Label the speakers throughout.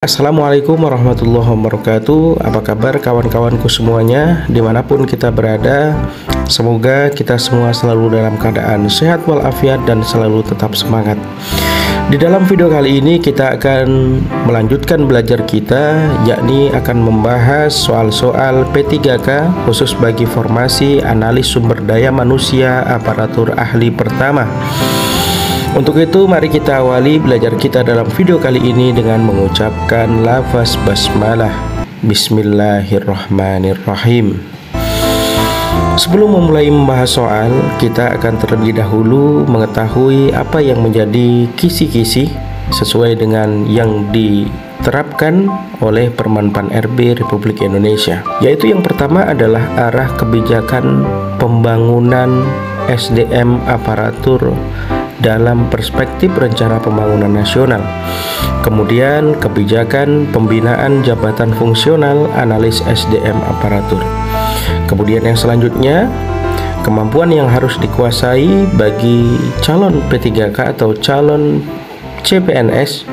Speaker 1: Assalamualaikum warahmatullahi wabarakatuh. Apa kabar kawan-kawanku semuanya, dimanapun kita berada? Semoga kita semua selalu dalam keadaan sehat walafiat dan selalu tetap semangat. Di dalam video kali ini kita akan melanjutkan belajar kita, yakni akan membahas soal-soal P3K khusus bagi formasi analis sumber daya manusia aparatur ahli pertama. Untuk itu mari kita awali belajar kita dalam video kali ini dengan mengucapkan lafaz basmalah. Bismillahirrahmanirrahim. Sebelum memulai membahas soal, kita akan terlebih dahulu mengetahui apa yang menjadi kisi-kisi sesuai dengan yang diterapkan oleh Permenpan RB Republik Indonesia. Yaitu yang pertama adalah arah kebijakan pembangunan SDM aparatur dalam perspektif rencana pembangunan nasional. Kemudian kebijakan pembinaan jabatan fungsional analis SDM aparatur. Kemudian yang selanjutnya, kemampuan yang harus dikuasai bagi calon P3K atau calon CPNS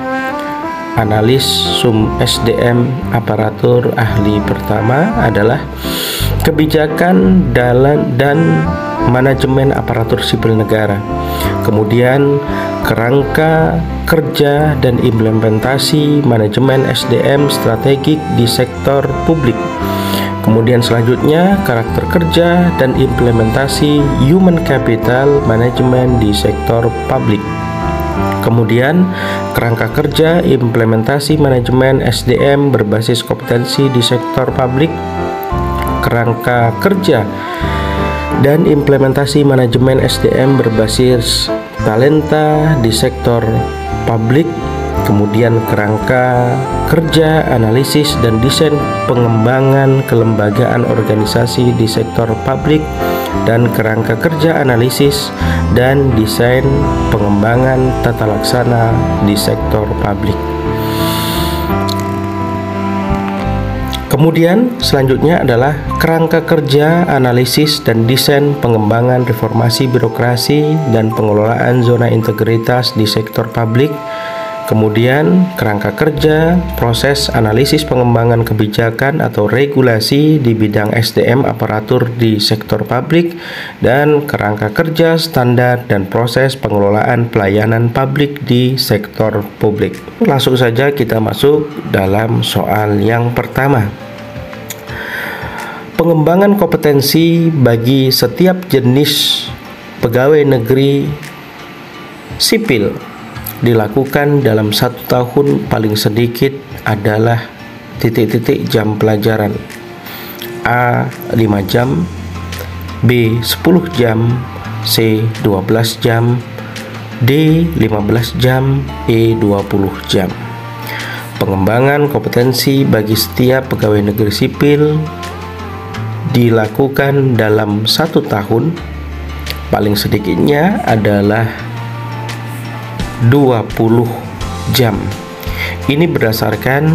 Speaker 1: analis sum SDM aparatur ahli pertama adalah kebijakan dan manajemen aparatur sipil negara. Kemudian kerangka kerja dan implementasi manajemen SDM strategik di sektor publik. Kemudian selanjutnya karakter kerja dan implementasi human capital management di sektor publik. Kemudian kerangka kerja implementasi manajemen SDM berbasis kompetensi di sektor publik. Kerangka kerja dan implementasi manajemen SDM berbasis talenta di sektor publik. Kemudian kerangka kerja, analisis dan desain pengembangan kelembagaan organisasi di sektor publik, dan kerangka kerja, analisis dan desain pengembangan tata laksana di sektor publik. Kemudian selanjutnya adalah kerangka kerja, analisis dan desain pengembangan reformasi birokrasi dan pengelolaan zona integritas di sektor publik. Kemudian kerangka kerja, proses analisis pengembangan kebijakan atau regulasi di bidang SDM aparatur di sektor publik, dan kerangka kerja, standar dan proses pengelolaan pelayanan publik di sektor publik. Langsung saja kita masuk dalam soal yang pertama. Pengembangan kompetensi bagi setiap jenis pegawai negeri sipil dilakukan dalam 1 tahun paling sedikit adalah titik-titik jam pelajaran: A 5 jam, B 10 jam, C 12 jam, D 15 jam, E 20 jam. Pengembangan kompetensi bagi setiap pegawai negeri sipil dilakukan dalam 1 tahun paling sedikitnya adalah 20 jam. Ini berdasarkan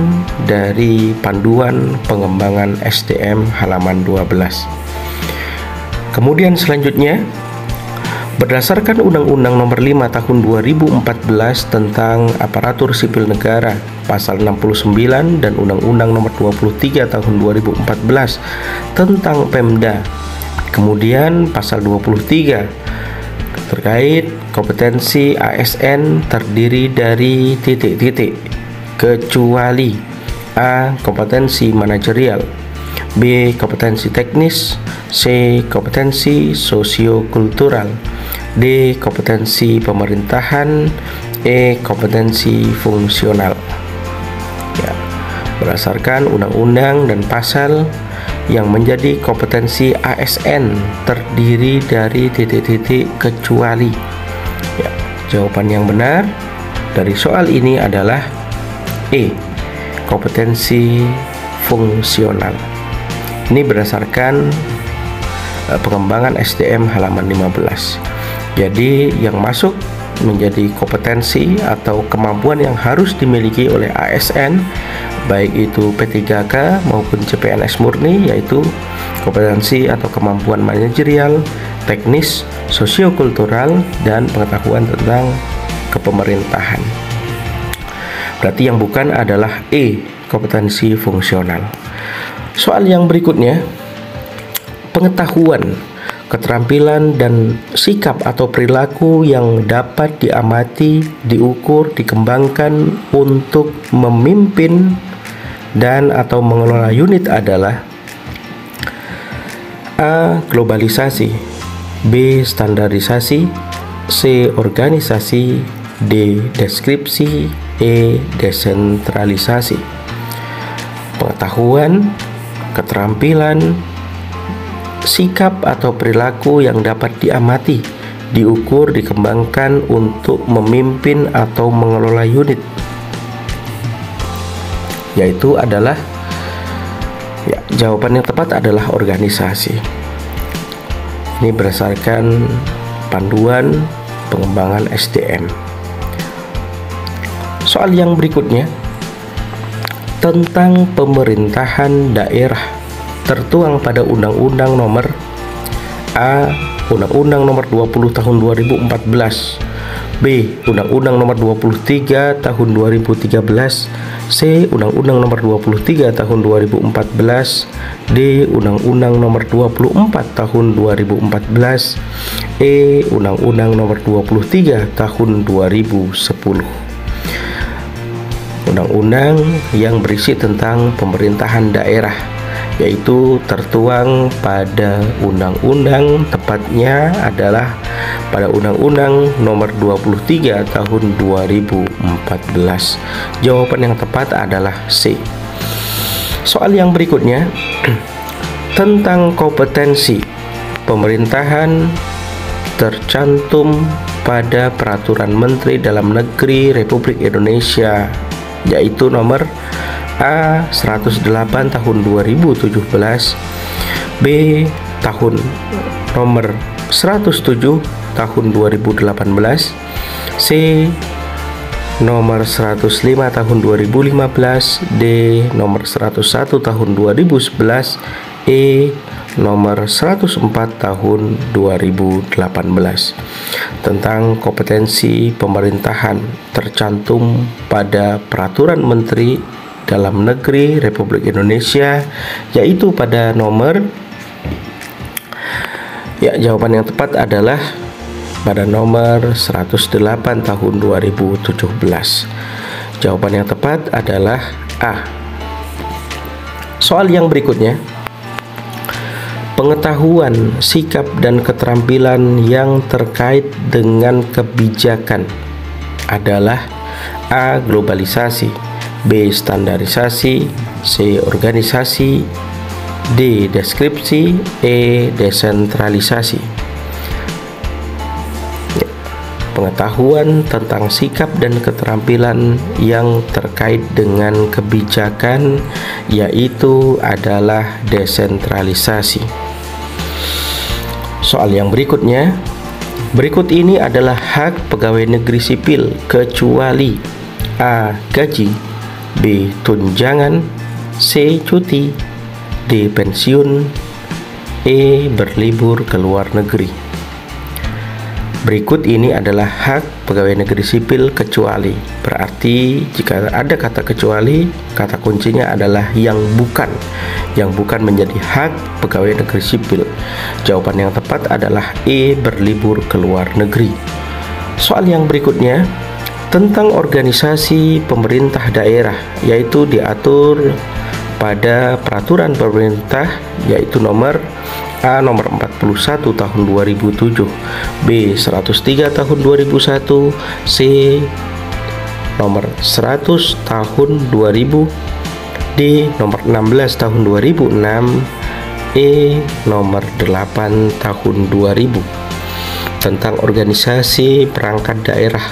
Speaker 1: dari panduan pengembangan SDM halaman 12. Kemudian selanjutnya, berdasarkan Undang-Undang Nomor 5 Tahun 2014 tentang Aparatur Sipil Negara Pasal 69 dan Undang-Undang Nomor 23 Tahun 2014 tentang Pemda. Kemudian Pasal 23 terkait kompetensi ASN terdiri dari titik-titik kecuali A. kompetensi manajerial, B. kompetensi teknis, C. kompetensi sosiokultural, D. kompetensi pemerintahan, E. kompetensi fungsional. Ya, berdasarkan undang-undang dan pasal yang menjadi kompetensi ASN terdiri dari titik-titik kecuali. Ya, jawaban yang benar dari soal ini adalah E. kompetensi fungsional. Ini berdasarkan pengembangan SDM halaman 15. Jadi yang masuk menjadi kompetensi atau kemampuan yang harus dimiliki oleh ASN baik itu P3K maupun CPNS murni, yaitu kompetensi atau kemampuan manajerial, teknis, sosiokultural, dan pengetahuan tentang kepemerintahan. Berarti yang bukan adalah E, kompetensi fungsional. Soal yang berikutnya, pengetahuan, keterampilan, dan sikap atau perilaku yang dapat diamati, diukur, dikembangkan untuk memimpin dan atau mengelola unit adalah A. Globalisasi, B. Standarisasi, C. Organisasi, D. Deskripsi, E. Desentralisasi. Pengetahuan, keterampilan, sikap atau perilaku yang dapat diamati, diukur, dikembangkan untuk memimpin atau mengelola unit, yaitu adalah jawaban yang tepat adalah organisasi. Ini berdasarkan panduan pengembangan SDM. Soal yang berikutnya tentang pemerintahan daerah tertuang pada Undang-Undang Nomor A. Undang-Undang Nomor 20 Tahun 2014, B. Undang-Undang Nomor 23 Tahun 2013, C. Undang-Undang Nomor 23 Tahun 2014, D. Undang-Undang Nomor 24 Tahun 2014, E. Undang-Undang Nomor 23 Tahun 2010. Undang-undang yang berisi tentang pemerintahan daerah, yaitu tertuang pada undang-undang, tepatnya adalah pada Undang-Undang Nomor 23 Tahun 2014. Jawaban yang tepat adalah C. Soal yang berikutnya tentang kompetensi pemerintahan tercantum pada Peraturan Menteri Dalam Negeri Republik Indonesia, yaitu nomor A. 108 Tahun 2017, B. Tahun nomor 107 Tahun 2018, C. nomor 105 Tahun 2015, D. nomor 101 Tahun 2011, E. nomor 104 Tahun 2018. Tentang kompetensi pemerintahan tercantum pada Peraturan Menteri Dalam Negeri Republik Indonesia, yaitu pada nomor jawaban yang tepat adalah pada nomor 108 Tahun 2017. Jawaban yang tepat adalah A. Soal yang berikutnya, pengetahuan, sikap, dan keterampilan yang terkait dengan kebijakan adalah A. Globalisasi, B. Standarisasi, C. Organisasi, D. Deskripsi, E. Desentralisasi. Pengetahuan tentang sikap dan keterampilan yang terkait dengan kebijakan, yaitu adalah desentralisasi. Soal yang berikutnya, berikut ini adalah hak pegawai negeri sipil kecuali A. Gaji, B. Tunjangan, C. Cuti, D. Pensiun, E. Berlibur ke luar negeri. Berikut ini adalah hak pegawai negeri sipil kecuali. Berarti jika ada kata kecuali, kata kuncinya adalah yang bukan. Yang bukan menjadi hak pegawai negeri sipil. Jawaban yang tepat adalah E. Berlibur ke luar negeri. Soal yang berikutnya tentang organisasi pemerintah daerah, yaitu diatur pada peraturan pemerintah, yaitu nomor A. nomor 41 tahun 2007, B. 103 tahun 2001, C. nomor 100 tahun 2000, D. nomor 16 tahun 2006, E. nomor 8 tahun 2000. Tentang organisasi perangkat daerah,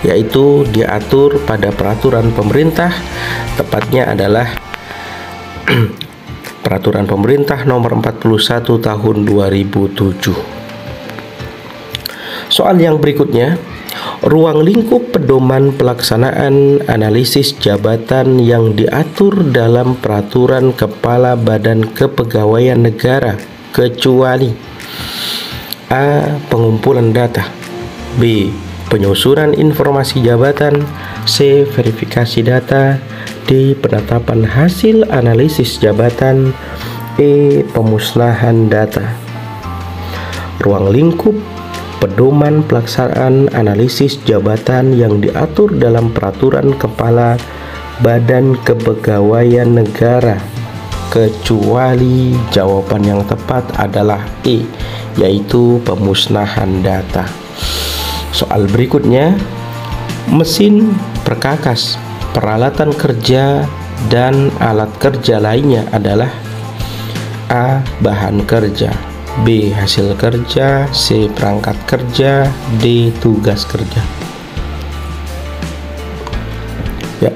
Speaker 1: yaitu diatur pada peraturan pemerintah, tepatnya adalah Peraturan Pemerintah Nomor 41 Tahun 2007. Soal yang berikutnya, ruang lingkup pedoman pelaksanaan analisis jabatan yang diatur dalam Peraturan Kepala Badan Kepegawaian Negara kecuali A. Pengumpulan data, B. Penyusunan informasi jabatan, C. Verifikasi data. D. Penetapan hasil analisis jabatan. E. Pemusnahan data. Ruang lingkup pedoman pelaksanaan analisis jabatan yang diatur dalam Peraturan Kepala Badan Kepegawaian Negara, kecuali jawaban yang tepat adalah E, yaitu pemusnahan data. Soal berikutnya, mesin perkakas, peralatan kerja, dan alat kerja lainnya adalah A. Bahan kerja, B. Hasil kerja, C. Perangkat kerja, D. Tugas kerja. Ya,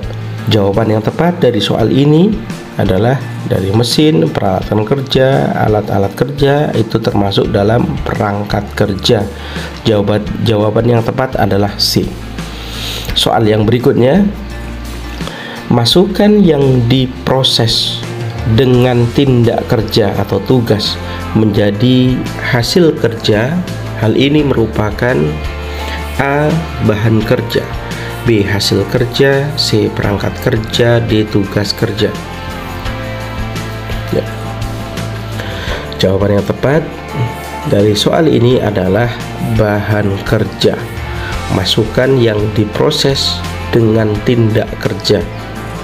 Speaker 1: jawaban yang tepat dari soal ini adalah dari mesin, peralatan kerja, alat-alat kerja itu termasuk dalam perangkat kerja. Jawaban yang tepat adalah C. Soal yang berikutnya, masukan yang diproses dengan tindak kerja atau tugas menjadi hasil kerja. Hal ini merupakan A. Bahan kerja, B. Hasil kerja, C. Perangkat kerja, D. Tugas kerja. Ya. Jawaban yang tepat dari soal ini adalah bahan kerja, masukan yang diproses dengan tindak kerja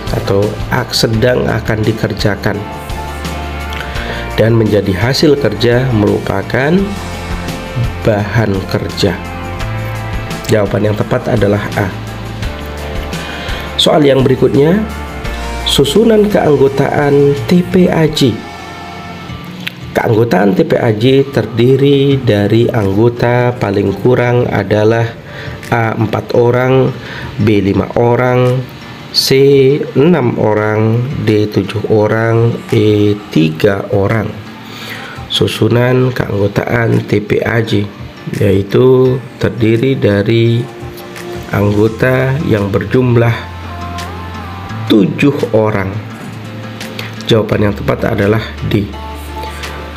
Speaker 1: atau sedang akan dikerjakan dan menjadi hasil kerja merupakan bahan kerja. Jawaban yang tepat adalah A. Soal yang berikutnya, susunan keanggotaan TPAJ. Keanggotaan TPAJ terdiri dari anggota paling kurang adalah A. 4 orang, B. 5 orang, C. 6 orang, D. 7 orang, E. 3 orang. Susunan keanggotaan TPAJ yaitu terdiri dari anggota yang berjumlah 7 orang. Jawaban yang tepat adalah D.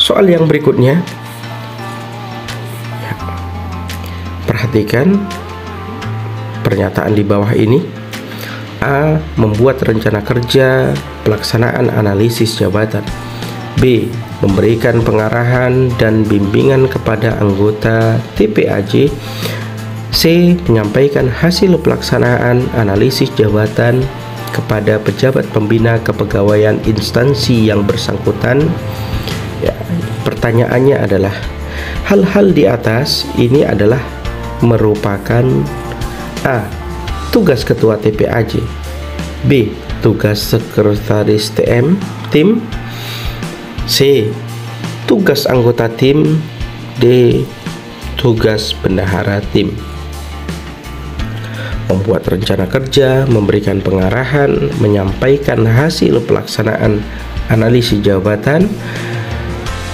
Speaker 1: Soal yang berikutnya, ya, perhatikan pernyataan di bawah ini. A. Membuat rencana kerja pelaksanaan analisis jabatan. B. Memberikan pengarahan dan bimbingan kepada anggota TPAJ. C. Menyampaikan hasil pelaksanaan analisis jabatan kepada pejabat pembina kepegawaian instansi yang bersangkutan. Ya, pertanyaannya adalah, hal-hal di atas ini adalah merupakan A. Tugas ketua TPAJ, B. Tugas sekretaris tim, C. Tugas anggota tim, D. Tugas bendahara tim. Membuat rencana kerja, memberikan pengarahan, menyampaikan hasil pelaksanaan analisis jabatan.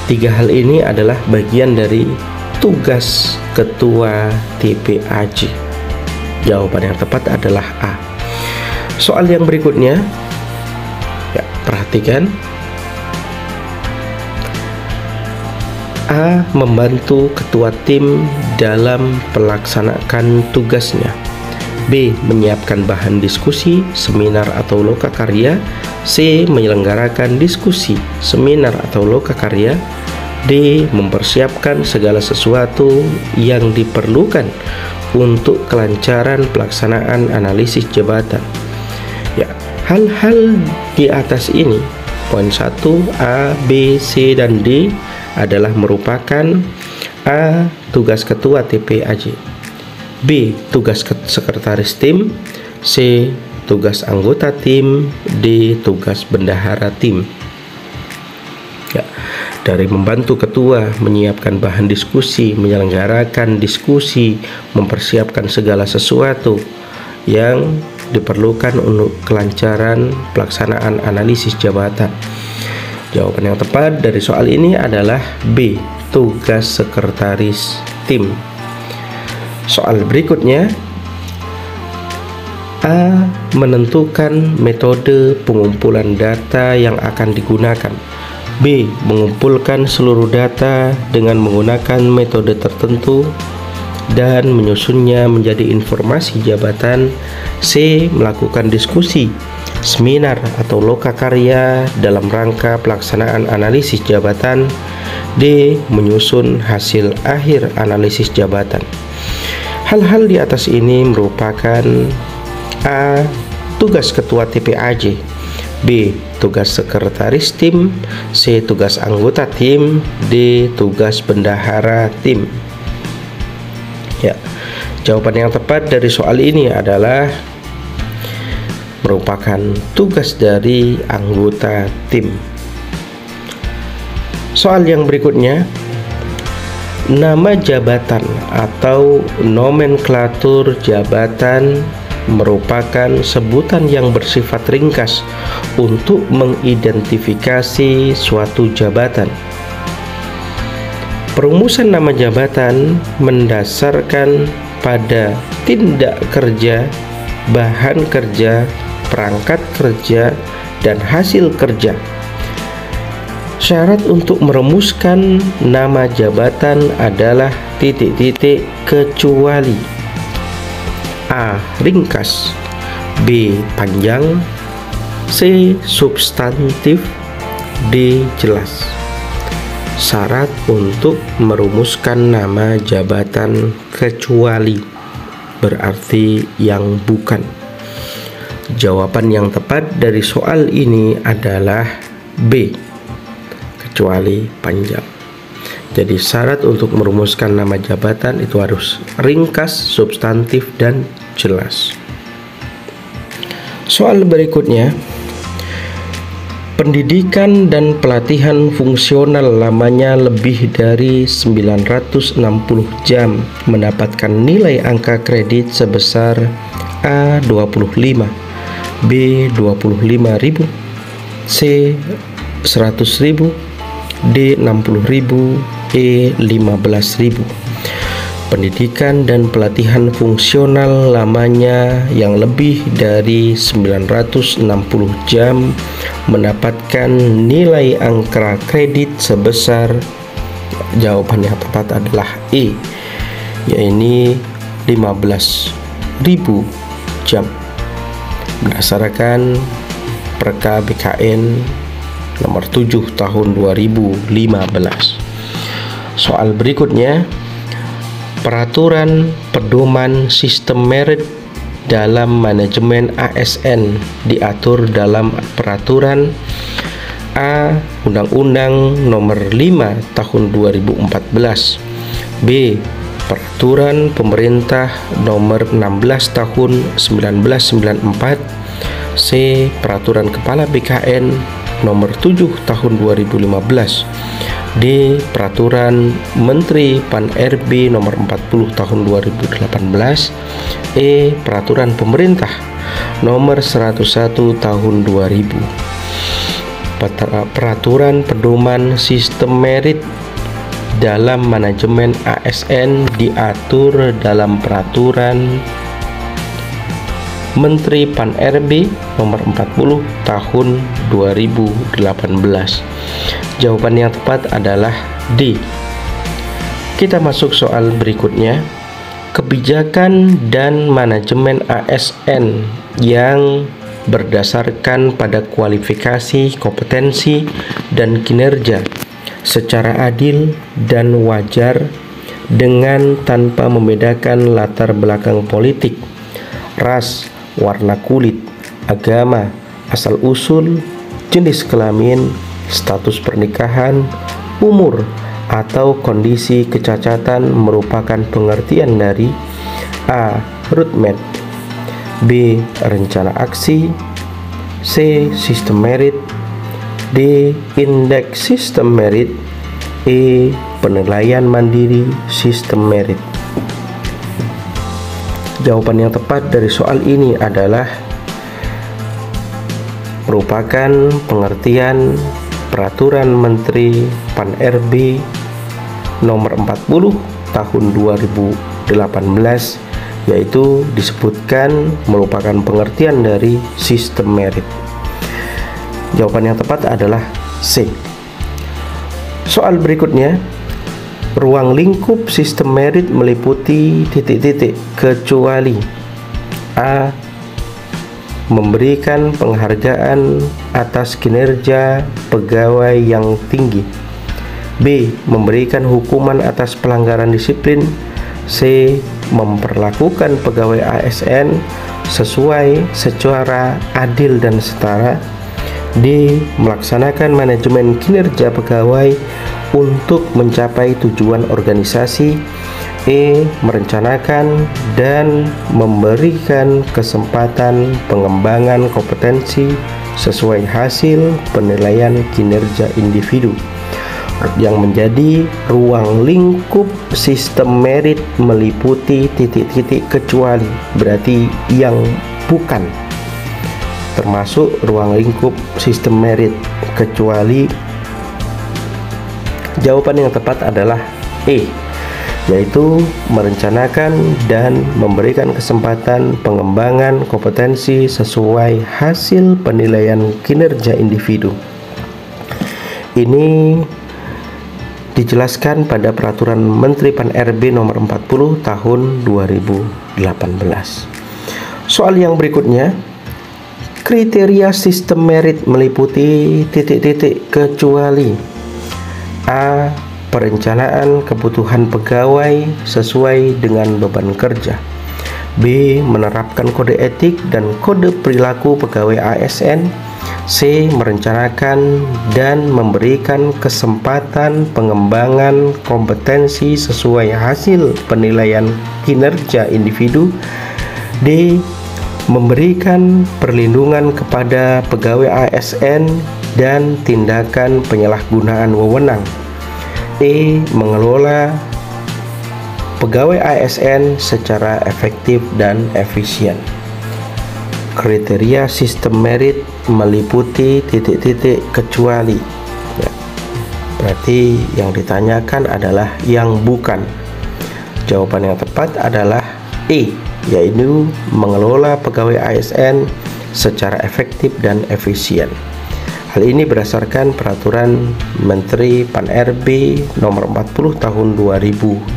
Speaker 1: 3 hal ini adalah bagian dari tugas ketua TPAJ. Jawaban yang tepat adalah A. Soal yang berikutnya, ya, perhatikan. A. Membantu ketua tim dalam melaksanakan tugasnya. B. Menyiapkan bahan diskusi, seminar atau lokakarya. C. Menyelenggarakan diskusi, seminar atau lokakarya. D. Mempersiapkan segala sesuatu yang diperlukan untuk kelancaran pelaksanaan analisis jabatan. Ya, hal-hal di atas ini, poin 1, A, B, C, dan D adalah merupakan A. Tugas ketua TPAJ, B. Tugas sekretaris tim, C. Tugas anggota tim, D. Tugas bendahara tim. Ya, dari membantu ketua, menyiapkan bahan diskusi, menyelenggarakan diskusi, mempersiapkan segala sesuatu yang diperlukan untuk kelancaran pelaksanaan analisis jabatan. Jawaban yang tepat dari soal ini adalah B. Tugas sekretaris tim. Soal berikutnya, A. Menentukan metode pengumpulan data yang akan digunakan. B. Mengumpulkan seluruh data dengan menggunakan metode tertentu. dan menyusunnya menjadi informasi jabatan. C. Melakukan diskusi, seminar atau lokakarya dalam rangka pelaksanaan analisis jabatan. D. Menyusun hasil akhir analisis jabatan. Hal-hal di atas ini merupakan A. Tugas ketua TPAJ, B. Tugas sekretaris tim, C. Tugas anggota tim, D. Tugas bendahara tim. Ya, jawaban yang tepat dari soal ini adalah merupakan tugas dari anggota tim. Soal yang berikutnya, nama jabatan atau nomenklatur jabatan merupakan sebutan yang bersifat ringkas untuk mengidentifikasi suatu jabatan. Perumusan nama jabatan mendasarkan pada tindak kerja, bahan kerja, perangkat kerja, dan hasil kerja. Syarat untuk merumuskan nama jabatan adalah titik-titik kecuali: A. Ringkas, B. Panjang, C. Substantif, D. Jelas. Syarat untuk merumuskan nama jabatan kecuali berarti yang bukan. Jawaban yang tepat dari soal ini adalah B. Kecuali panjang. Jadi syarat untuk merumuskan nama jabatan itu harus ringkas, substantif, dan jelas. Soal berikutnya, pendidikan dan pelatihan fungsional lamanya lebih dari 960 jam mendapatkan nilai angka kredit sebesar A. 25, B. 25.000, C. 100.000, D. 60.000, E. 15.000. Pendidikan dan pelatihan fungsional lamanya yang lebih dari 960 jam mendapatkan nilai angka kredit sebesar, jawaban yang tepat adalah E, yaitu 15.000 jam berdasarkan Perka BKN nomor 7 tahun 2015. Soal berikutnya, peraturan pedoman sistem merit dalam manajemen ASN diatur dalam peraturan A. Undang-Undang nomor 5 tahun 2014, B. Peraturan Pemerintah nomor 16 tahun 1994, C. Peraturan Kepala BKN nomor 7 tahun 2015, D. Peraturan Menteri Pan-RB nomor 40 tahun 2018, E. Peraturan Pemerintah nomor 101 tahun 2000. Peraturan pedoman sistem merit dalam manajemen ASN diatur dalam peraturan Menteri Pan-RB nomor 40 tahun 2018. Jawaban yang tepat adalah D. Kita masuk soal berikutnya. Kebijakan dan manajemen ASN yang berdasarkan pada kualifikasi, kompetensi, dan kinerja secara adil dan wajar dengan tanpa membedakan latar belakang politik, ras, warna kulit, agama, asal-usul, jenis kelamin, status pernikahan, umur, atau kondisi kecacatan merupakan pengertian dari A. Roadmap, B. Rencana aksi, C. Sistem merit, D. Indeks sistem merit, E. Penilaian mandiri sistem merit. Jawaban yang tepat dari soal ini adalah merupakan pengertian Peraturan Menteri Pan-RB nomor 40 tahun 2018, yaitu disebutkan merupakan pengertian dari sistem merit. Jawaban yang tepat adalah C. Soal berikutnya, Ruang lingkup sistem merit meliputi titik-titik kecuali A. Memberikan penghargaan atas kinerja pegawai yang tinggi. B. Memberikan hukuman atas pelanggaran disiplin. C. Memperlakukan pegawai ASN sesuai secara adil dan setara. D. Melaksanakan manajemen kinerja pegawai untuk mencapai tujuan organisasi. E. Merencanakan dan memberikan kesempatan pengembangan kompetensi sesuai hasil penilaian kinerja individu. Yang menjadi ruang lingkup sistem merit meliputi titik-titik kecuali, berarti yang bukan termasuk ruang lingkup sistem merit kecuali. Jawaban yang tepat adalah E, yaitu merencanakan dan memberikan kesempatan pengembangan kompetensi sesuai hasil penilaian kinerja individu. Ini dijelaskan pada Peraturan Menteri Pan-RB Nomor 40 Tahun 2018. Soal yang berikutnya, kriteria sistem merit meliputi titik-titik kecuali. A. Perencanaan kebutuhan pegawai sesuai dengan beban kerja. B. Menerapkan kode etik dan kode perilaku pegawai ASN. C. Merencanakan dan memberikan kesempatan pengembangan kompetensi sesuai hasil penilaian kinerja individu. D. Memberikan perlindungan kepada pegawai ASN dan tindakan penyalahgunaan wewenang. E. Mengelola pegawai ASN secara efektif dan efisien. Kriteria sistem merit meliputi titik-titik kecuali. Ya, berarti yang ditanyakan adalah yang bukan. Jawaban yang tepat adalah E, yaitu mengelola pegawai ASN secara efektif dan efisien. Hal ini berdasarkan Peraturan Menteri Pan-RB Nomor 40 Tahun 2018.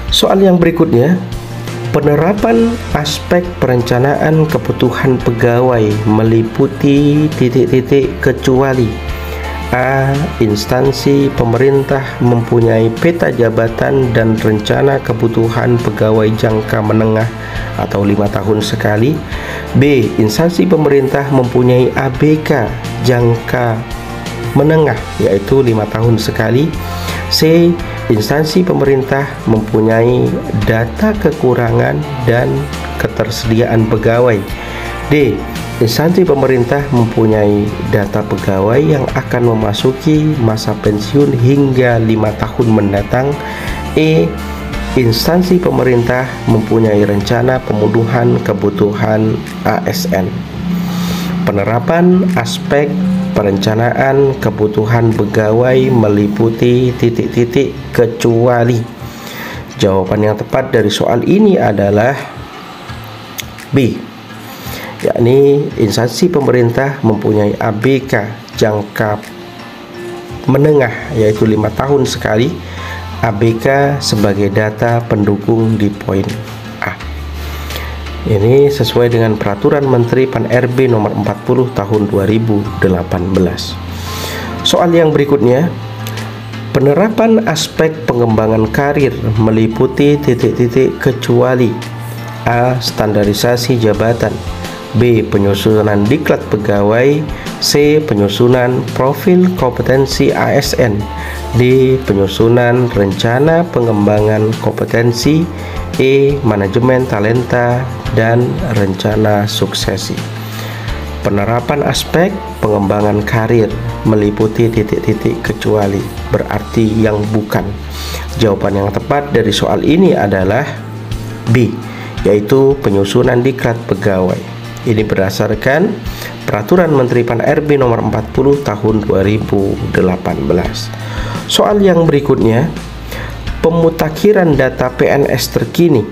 Speaker 1: Soal yang berikutnya, penerapan aspek perencanaan kebutuhan pegawai meliputi titik-titik kecuali. A. Instansi pemerintah mempunyai peta jabatan dan rencana kebutuhan pegawai jangka menengah atau 5 tahun sekali. B. Instansi pemerintah mempunyai ABK jangka menengah yaitu 5 tahun sekali. C. Instansi pemerintah mempunyai data kekurangan dan ketersediaan pegawai. D. Instansi pemerintah mempunyai data pegawai yang akan memasuki masa pensiun hingga 5 tahun mendatang. E. Instansi pemerintah mempunyai rencana pemenuhan kebutuhan ASN. Penerapan aspek perencanaan kebutuhan pegawai meliputi titik-titik kecuali. Jawaban yang tepat dari soal ini adalah B, yakni instansi pemerintah mempunyai ABK jangka menengah yaitu 5 tahun sekali. ABK sebagai data pendukung di poin A. Ini sesuai dengan Peraturan Menteri Pan-RB Nomor 40 Tahun 2018. Soal yang berikutnya, penerapan aspek pengembangan karir meliputi titik-titik kecuali. A. Standarisasi jabatan. B. Penyusunan diklat pegawai. C. Penyusunan profil kompetensi ASN. D. Penyusunan rencana pengembangan kompetensi. E. Manajemen talenta dan rencana suksesi. Penerapan aspek pengembangan karir meliputi titik-titik kecuali, berarti yang bukan. Jawaban yang tepat dari soal ini adalah B, yaitu penyusunan diklat pegawai. Ini berdasarkan Peraturan Menteri Pan-RB Nomor 40 Tahun 2018. Soal yang berikutnya, pemutakhiran data PNS terkini.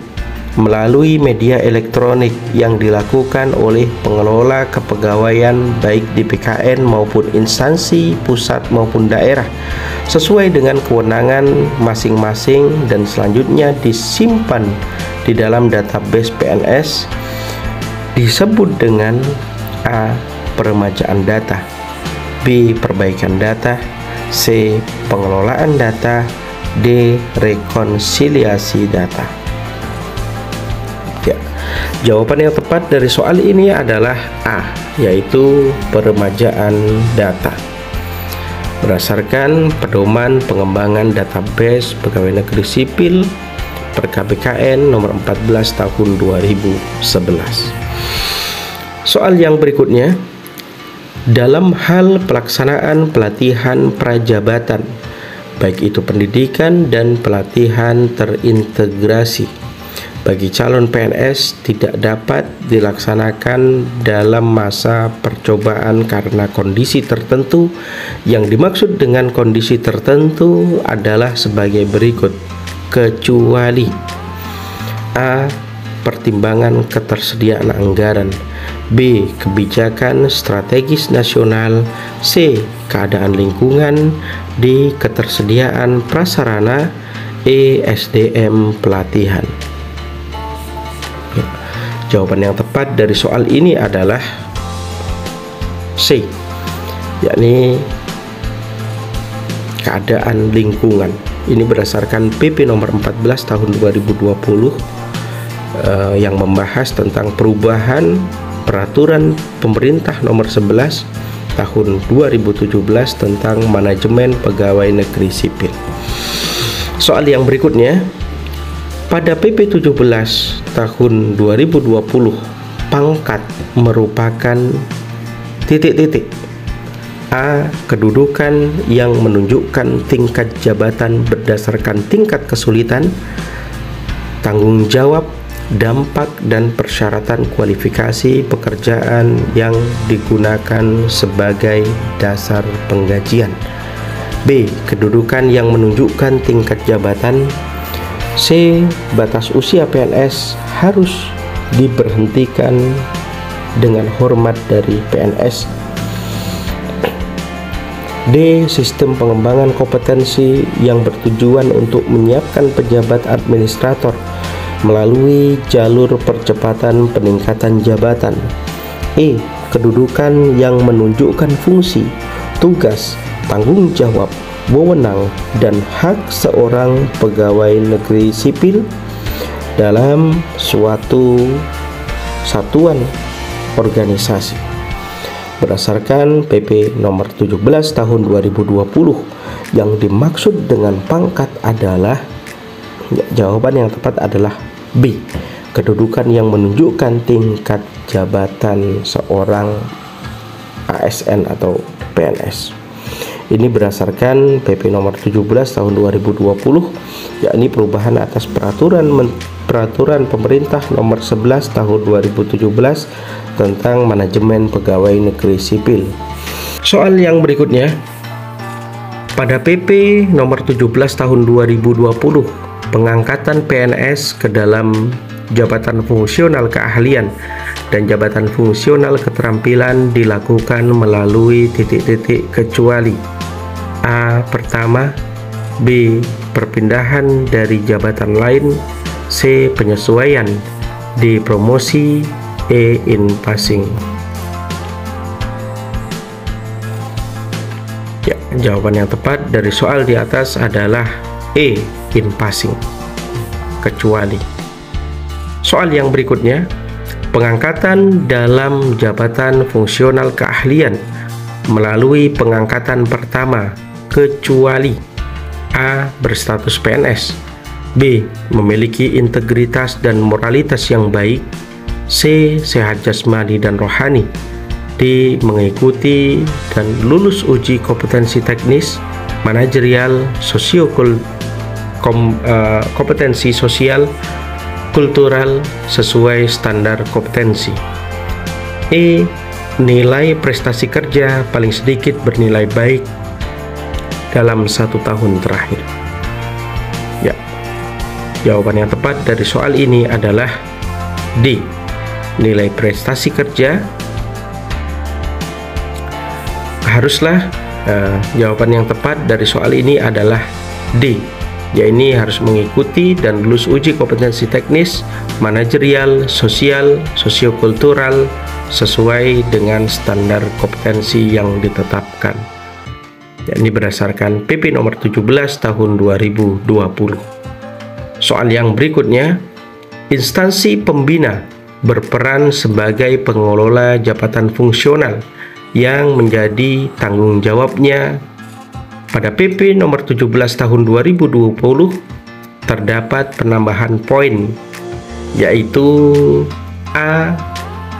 Speaker 1: melalui media elektronik yang dilakukan oleh pengelola kepegawaian baik di PKN maupun instansi pusat maupun daerah sesuai dengan kewenangan masing-masing dan selanjutnya disimpan di dalam database PNS disebut dengan A. Peremajaan data, B. Perbaikan data, C. Pengelolaan data, D. Rekonsiliasi data. Ya, jawaban yang tepat dari soal ini adalah A, yaitu peremajaan data. Berdasarkan pedoman pengembangan database pegawai negeri sipil PKBKN nomor 14 tahun 2011. Soal yang berikutnya, dalam hal pelaksanaan pelatihan prajabatan, baik itu pendidikan dan pelatihan terintegrasi bagi calon PNS tidak dapat dilaksanakan dalam masa percobaan karena kondisi tertentu. Yang dimaksud dengan kondisi tertentu adalah sebagai berikut, kecuali A. Pertimbangan ketersediaan anggaran, B. Kebijakan strategis nasional, C. Keadaan lingkungan, D. Ketersediaan prasarana, E. SDM pelatihan. Jawaban yang tepat dari soal ini adalah C, yakni keadaan lingkungan. Ini berdasarkan PP nomor 14 tahun 2020 yang membahas tentang perubahan peraturan pemerintah nomor 11 tahun 2017 tentang manajemen pegawai negeri sipil. Soal yang berikutnya, pada PP 17 tahun 2020 pangkat merupakan titik-titik. A. Kedudukan yang menunjukkan tingkat jabatan berdasarkan tingkat kesulitan, tanggung jawab, dampak dan persyaratan kualifikasi pekerjaan yang digunakan sebagai dasar penggajian. B. Kedudukan yang menunjukkan tingkat jabatan. C. Batas usia PNS harus diberhentikan dengan hormat dari PNS. D. Sistem pengembangan kompetensi yang bertujuan untuk menyiapkan pejabat administrator melalui jalur percepatan peningkatan jabatan. E. Kedudukan yang menunjukkan fungsi, tugas, tanggung jawab, wewenang, dan hak seorang pegawai negeri sipil dalam suatu satuan organisasi. Berdasarkan PP nomor 17 tahun 2020, yang dimaksud dengan pangkat adalah, jawaban yang tepat adalah B. Kedudukan yang menunjukkan tingkat jabatan seorang ASN atau PNS. Ini berdasarkan PP nomor 17 tahun 2020, yakni perubahan atas peraturan pemerintah nomor 11 tahun 2017 tentang manajemen pegawai negeri sipil. Soal yang berikutnya, pada PP nomor 17 tahun 2020, pengangkatan PNS ke dalam jabatan fungsional keahlian dan jabatan fungsional keterampilan dilakukan melalui titik-titik kecuali A. Pertama, B. Perpindahan dari jabatan lain, C. Penyesuaian, D. Promosi, E. In passing. Ya, jawaban yang tepat dari soal di atas adalah E. In passing, kecuali. Soal yang berikutnya, pengangkatan dalam jabatan fungsional keahlian melalui pengangkatan pertama kecuali A. Berstatus PNS, B. Memiliki integritas dan moralitas yang baik, C. Sehat jasmani dan rohani, D. Mengikuti dan lulus uji kompetensi teknis, manajerial, kompetensi sosial, kultural sesuai standar kompetensi. E. Nilai prestasi kerja paling sedikit bernilai baik dalam 1 tahun terakhir. Ya, Jawaban yang tepat dari soal ini adalah D. Nilai prestasi kerja. Haruslah jawaban yang tepat dari soal ini adalah D. Yaitu harus mengikuti dan lulus uji kompetensi teknis, manajerial, sosial, sosiokultural sesuai dengan standar kompetensi yang ditetapkan. Ini berdasarkan PP nomor 17 tahun 2020. Soal yang berikutnya, instansi pembina berperan sebagai pengelola jabatan fungsional yang menjadi tanggung jawabnya. Pada PP nomor 17 tahun 2020 terdapat penambahan poin, yaitu A.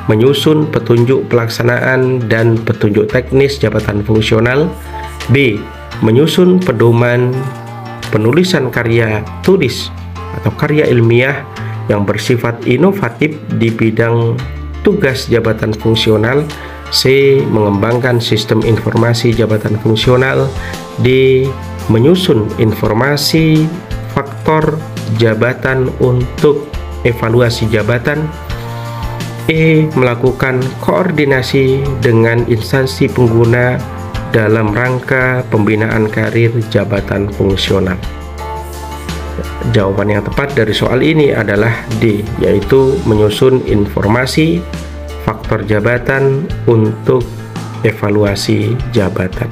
Speaker 1: Menyusun petunjuk pelaksanaan dan petunjuk teknis jabatan fungsional. B. Menyusun pedoman penulisan karya tulis atau karya ilmiah yang bersifat inovatif di bidang tugas jabatan fungsional. C. Mengembangkan sistem informasi jabatan fungsional. D. Menyusun informasi faktor jabatan untuk evaluasi jabatan. E. Melakukan koordinasi dengan instansi pengguna dalam rangka pembinaan karir jabatan fungsional. Jawaban yang tepat dari soal ini adalah D, yaitu menyusun informasi faktor jabatan untuk evaluasi jabatan.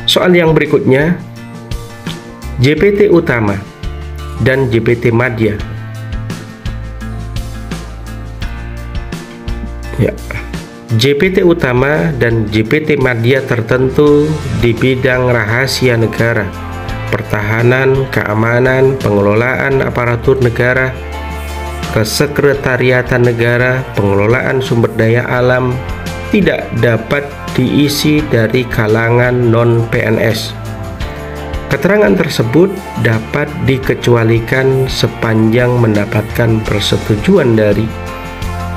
Speaker 1: Soal yang berikutnya, JPT utama dan JPT madya. JPT utama dan JPT madya tertentu di bidang rahasia negara, pertahanan, keamanan, pengelolaan aparatur negara, kesekretariatan negara, pengelolaan sumber daya alam, tidak dapat diisi dari kalangan non-PNS. Keterangan tersebut dapat dikecualikan sepanjang mendapatkan persetujuan dari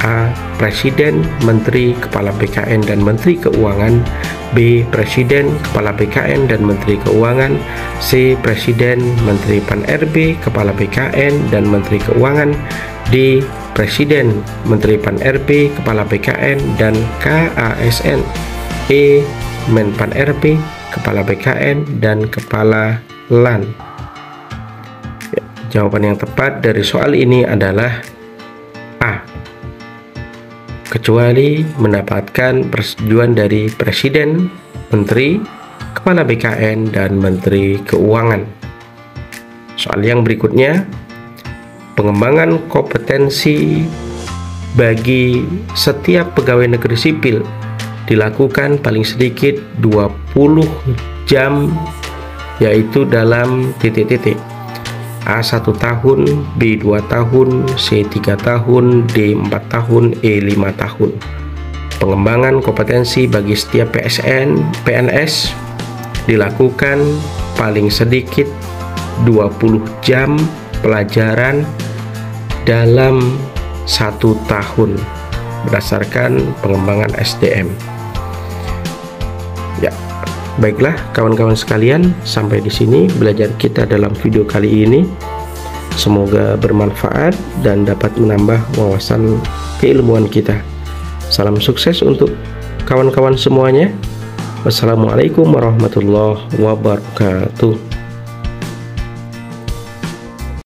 Speaker 1: A. Presiden, Menteri, Kepala BKN, dan Menteri Keuangan. B. Presiden, Kepala BKN, dan Menteri Keuangan. C. Presiden, Menteri Pan-RB, Kepala BKN, dan Menteri Keuangan. D. Presiden, Menteri Pan-RB, Kepala BKN, dan KASN. E. Menpan-RB, Kepala BKN, dan Kepala LAN. Jawaban yang tepat dari soal ini adalah A. Kecuali mendapatkan persetujuan dari Presiden, Menteri, Kepala BKN, dan Menteri Keuangan. Soal yang berikutnya, pengembangan kompetensi bagi setiap pegawai negeri sipil dilakukan paling sedikit 20 jam, yaitu dalam titik-titik. A 1 tahun, B 2 tahun, C 3 tahun, D 4 tahun, E 5 tahun. Pengembangan kompetensi bagi setiap PNS dilakukan paling sedikit 20 jam pelajaran dalam 1 tahun berdasarkan pengembangan SDM. Ya, baiklah kawan-kawan sekalian, sampai di sini belajar kita dalam video kali ini. Semoga bermanfaat dan dapat menambah wawasan keilmuan kita. Salam sukses untuk kawan-kawan semuanya. Wassalamualaikum warahmatullahi wabarakatuh.